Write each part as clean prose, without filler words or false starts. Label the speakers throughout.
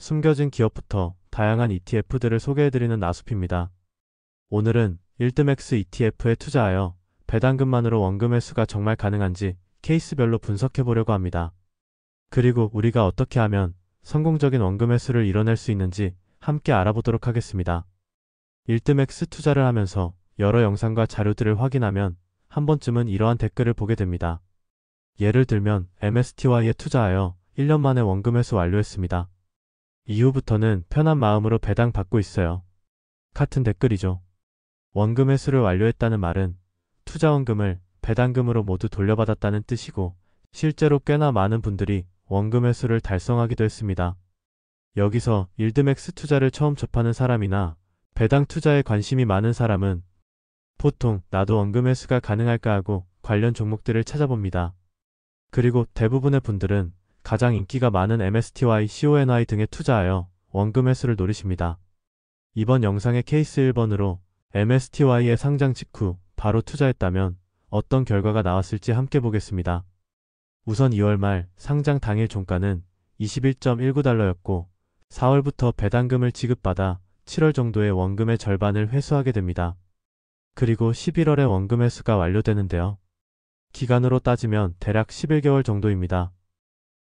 Speaker 1: 숨겨진 기업부터 다양한 ETF들을 소개해드리는 나숲입니다. 오늘은 일드맥스 ETF에 투자하여 배당금만으로 원금 회수가 정말 가능한지 케이스별로 분석해보려고 합니다. 그리고 우리가 어떻게 하면 성공적인 원금 회수를 이뤄낼 수 있는지 함께 알아보도록 하겠습니다. 일드맥스 투자를 하면서 여러 영상과 자료들을 확인하면 한 번쯤은 이러한 댓글을 보게 됩니다. 예를 들면 MSTY에 투자하여 1년 만에 원금 회수 완료했습니다. 이후부터는 편한 마음으로 배당 받고 있어요. 같은 댓글이죠. 원금 회수를 완료했다는 말은 투자 원금을 배당금으로 모두 돌려받았다는 뜻이고, 실제로 꽤나 많은 분들이 원금 회수를 달성하기도 했습니다. 여기서 일드맥스 투자를 처음 접하는 사람이나 배당 투자에 관심이 많은 사람은 보통 나도 원금 회수가 가능할까 하고 관련 종목들을 찾아봅니다. 그리고 대부분의 분들은 가장 인기가 많은 MSTY, CONY 등에 투자하여 원금 회수를 노리십니다. 이번 영상의 케이스 1번으로 MSTY의 상장 직후 바로 투자했다면 어떤 결과가 나왔을지 함께 보겠습니다. 우선 2월 말 상장 당일 종가는 21.19달러였고 4월부터 배당금을 지급받아 7월 정도에 원금의 절반을 회수하게 됩니다. 그리고 11월에 원금 회수가 완료되는데요. 기간으로 따지면 대략 11개월 정도입니다.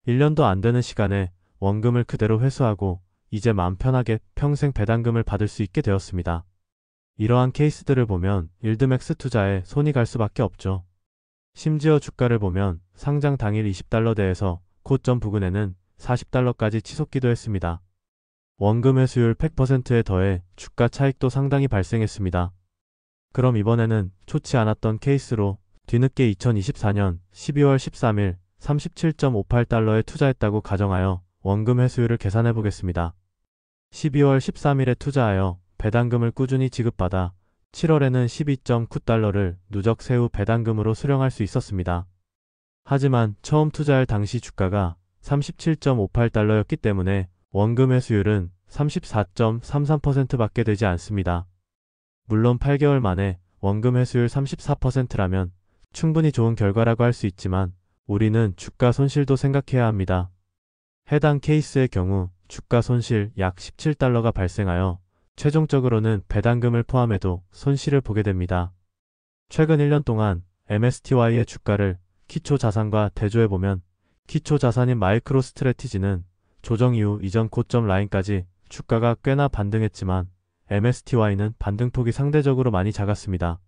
Speaker 1: 1년도 안 되는 시간에 원금을 그대로 회수하고 이제 마음 편하게 평생 배당금을 받을 수 있게 되었습니다. 이러한 케이스들을 보면 일드맥스 투자에 손이 갈 수밖에 없죠. 심지어 주가를 보면 상장 당일 20달러대에서 고점 부근에는 40달러까지 치솟기도 했습니다. 원금 회수율 100%에 더해 주가 차익도 상당히 발생했습니다. 그럼 이번에는 좋지 않았던 케이스로 뒤늦게 2024년 12월 13일 37.58달러에 투자했다고 가정하여 원금 회수율을 계산해 보겠습니다. 12월 13일에 투자하여 배당금을 꾸준히 지급받아 7월에는 12.9달러를 누적 세후 배당금으로 수령할 수 있었습니다. 하지만 처음 투자할 당시 주가가 37.58달러였기 때문에 원금 회수율은 34.33%밖에 되지 않습니다. 물론 8개월 만에 원금 회수율 34%라면 충분히 좋은 결과라고 할 수 있지만 우리는 주가 손실도 생각해야 합니다. 해당 케이스의 경우 주가 손실 약 17달러가 발생하여 최종적으로는 배당금을 포함해도 손실을 보게 됩니다. 최근 1년 동안 MSTY의 주가를 기초 자산과 대조해보면 기초 자산인 마이크로 스트래티지는 조정 이후 이전 고점 라인까지 주가가 꽤나 반등했지만 MSTY는 반등폭이 상대적으로 많이 작았습니다.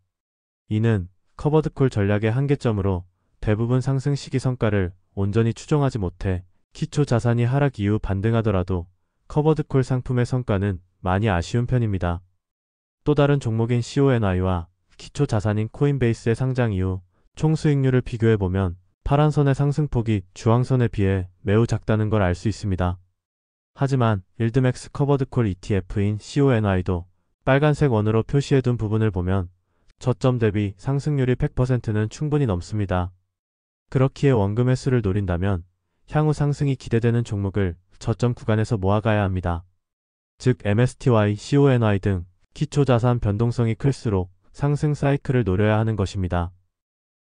Speaker 1: 이는 커버드콜 전략의 한계점으로 대부분 상승 시기 성과를 온전히 추종하지 못해 기초 자산이 하락 이후 반등하더라도 커버드콜 상품의 성과는 많이 아쉬운 편입니다. 또 다른 종목인 CONY와 기초 자산인 코인베이스의 상장 이후 총 수익률을 비교해보면 파란선의 상승폭이 주황선에 비해 매우 작다는 걸 알 수 있습니다. 하지만 일드맥스 커버드콜 ETF인 CONY도 빨간색 원으로 표시해둔 부분을 보면 저점 대비 상승률이 100%는 충분히 넘습니다. 그렇기에 원금 회수를 노린다면 향후 상승이 기대되는 종목을 저점 구간에서 모아가야 합니다. 즉 MSTY, CONY 등 기초자산 변동성이 클수록 상승 사이클을 노려야 하는 것입니다.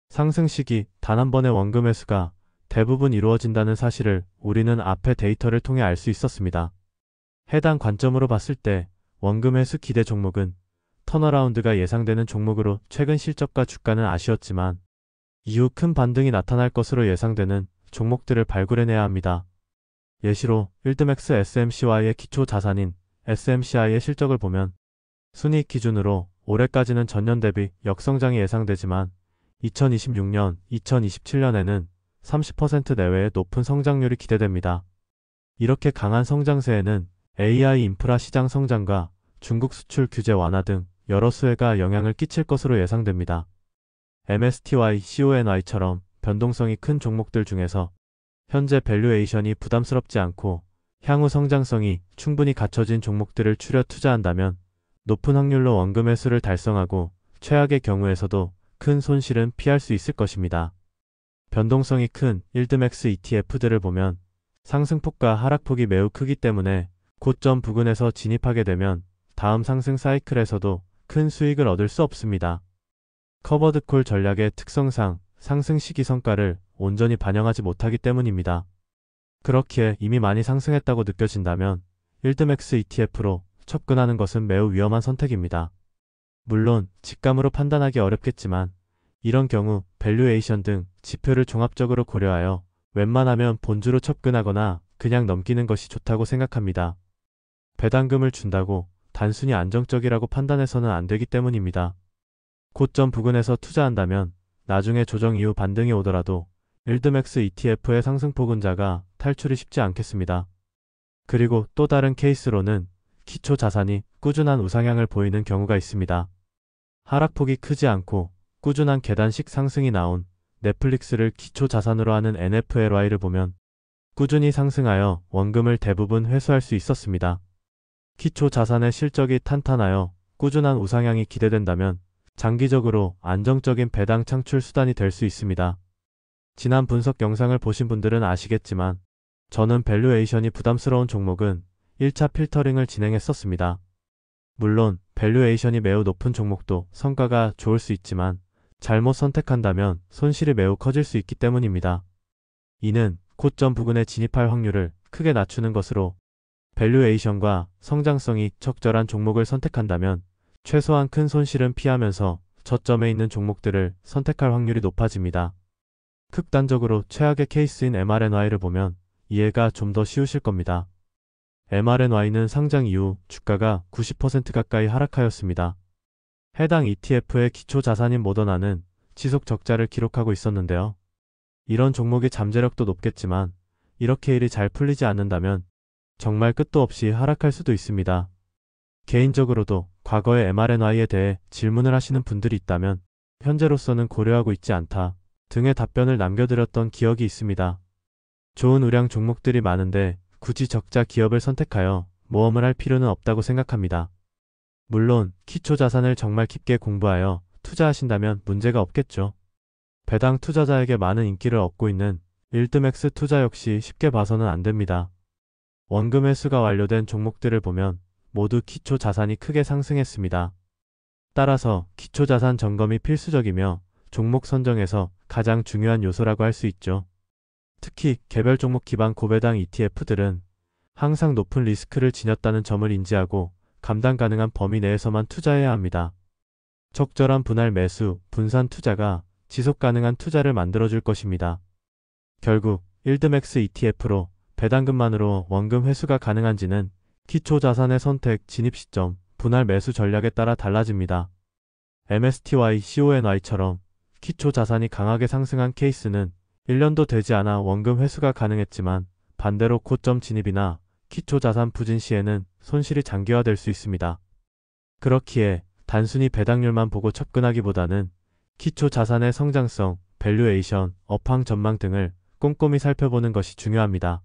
Speaker 1: 상승 시기 단 한 번의 원금 회수가 대부분 이루어진다는 사실을 우리는 앞의 데이터를 통해 알 수 있었습니다. 해당 관점으로 봤을 때 원금 회수 기대 종목은 턴어라운드가 예상되는 종목으로 최근 실적과 주가는 아쉬웠지만 이후 큰 반등이 나타날 것으로 예상되는 종목들을 발굴해내야 합니다. 예시로 일드맥스 SMCY의 기초 자산인 SMCI의 실적을 보면 순이익 기준으로 올해까지는 전년 대비 역성장이 예상되지만 2026년, 2027년에는 30% 내외의 높은 성장률이 기대됩니다. 이렇게 강한 성장세에는 AI 인프라 시장 성장과 중국 수출 규제 완화 등 여러 수혜가 영향을 끼칠 것으로 예상됩니다. MSTY, CONY처럼 변동성이 큰 종목들 중에서 현재 밸류에이션이 부담스럽지 않고 향후 성장성이 충분히 갖춰진 종목들을 추려 투자한다면 높은 확률로 원금 회수를 달성하고 최악의 경우에서도 큰 손실은 피할 수 있을 것입니다. 변동성이 큰 일드맥스 ETF들을 보면 상승폭과 하락폭이 매우 크기 때문에 고점 부근에서 진입하게 되면 다음 상승 사이클에서도 큰 수익을 얻을 수 없습니다. 커버드콜 전략의 특성상 상승 시기 성과를 온전히 반영하지 못하기 때문입니다. 그렇기에 이미 많이 상승했다고 느껴진다면 일드맥스 ETF로 접근하는 것은 매우 위험한 선택입니다. 물론 직감으로 판단하기 어렵겠지만 이런 경우 밸류에이션 등 지표를 종합적으로 고려하여 웬만하면 본주로 접근하거나 그냥 넘기는 것이 좋다고 생각합니다. 배당금을 준다고 단순히 안정적이라고 판단해서는 안 되기 때문입니다. 고점 부근에서 투자한다면 나중에 조정 이후 반등이 오더라도 일드맥스 ETF의 상승폭은 탈출이 쉽지 않겠습니다. 그리고 또 다른 케이스로는 기초 자산이 꾸준한 우상향을 보이는 경우가 있습니다. 하락폭이 크지 않고 꾸준한 계단식 상승이 나온 넷플릭스를 기초 자산으로 하는 NFLY를 보면 꾸준히 상승하여 원금을 대부분 회수할 수 있었습니다. 기초 자산의 실적이 탄탄하여 꾸준한 우상향이 기대된다면 장기적으로 안정적인 배당 창출 수단이 될 수 있습니다. 지난 분석 영상을 보신 분들은 아시겠지만 저는 밸류에이션이 부담스러운 종목은 1차 필터링을 진행했었습니다. 물론 밸류에이션이 매우 높은 종목도 성과가 좋을 수 있지만 잘못 선택한다면 손실이 매우 커질 수 있기 때문입니다. 이는 고점 부근에 진입할 확률을 크게 낮추는 것으로 밸류에이션과 성장성이 적절한 종목을 선택한다면 최소한 큰 손실은 피하면서 저점에 있는 종목들을 선택할 확률이 높아집니다. 극단적으로 최악의 케이스인 MRNY를 보면 이해가 좀 더 쉬우실 겁니다. MRNY는 상장 이후 주가가 90% 가까이 하락하였습니다. 해당 ETF의 기초 자산인 모더나는 지속 적자를 기록하고 있었는데요. 이런 종목의 잠재력도 높겠지만 이렇게 일이 잘 풀리지 않는다면 정말 끝도 없이 하락할 수도 있습니다. 개인적으로도 과거의 MRNY에 대해 질문을 하시는 분들이 있다면 현재로서는 고려하고 있지 않다 등의 답변을 남겨드렸던 기억이 있습니다. 좋은 우량 종목들이 많은데 굳이 적자 기업을 선택하여 모험을 할 필요는 없다고 생각합니다. 물론 기초 자산을 정말 깊게 공부하여 투자하신다면 문제가 없겠죠. 배당 투자자에게 많은 인기를 얻고 있는 일드맥스 투자 역시 쉽게 봐서는 안 됩니다. 원금 회수가 완료된 종목들을 보면 모두 기초 자산이 크게 상승했습니다. 따라서 기초 자산 점검이 필수적이며 종목 선정에서 가장 중요한 요소라고 할 수 있죠. 특히 개별 종목 기반 고배당 ETF들은 항상 높은 리스크를 지녔다는 점을 인지하고 감당 가능한 범위 내에서만 투자해야 합니다. 적절한 분할 매수, 분산 투자가 지속 가능한 투자를 만들어줄 것입니다. 결국 일드맥스 ETF로 배당금만으로 원금 회수가 가능한지는 기초 자산의 선택, 진입 시점, 분할 매수 전략에 따라 달라집니다. MSTY, CONY처럼 기초 자산이 강하게 상승한 케이스는 1년도 되지 않아 원금 회수가 가능했지만 반대로 고점 진입이나 기초 자산 부진 시에는 손실이 장기화될 수 있습니다. 그렇기에 단순히 배당률만 보고 접근하기보다는 기초 자산의 성장성, 밸류에이션, 업황 전망 등을 꼼꼼히 살펴보는 것이 중요합니다.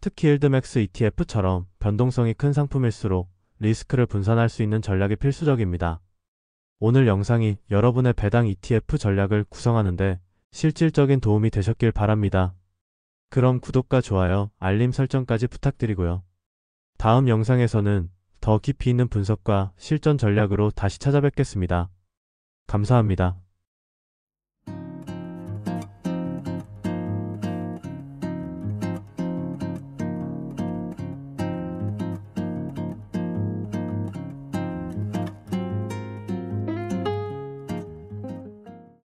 Speaker 1: 특히 일드맥스 ETF처럼 변동성이 큰 상품일수록 리스크를 분산할 수 있는 전략이 필수적입니다. 오늘 영상이 여러분의 배당 ETF 전략을 구성하는데 실질적인 도움이 되셨길 바랍니다. 그럼 구독과 좋아요, 알림 설정까지 부탁드리고요. 다음 영상에서는 더 깊이 있는 분석과 실전 전략으로 다시 찾아뵙겠습니다. 감사합니다.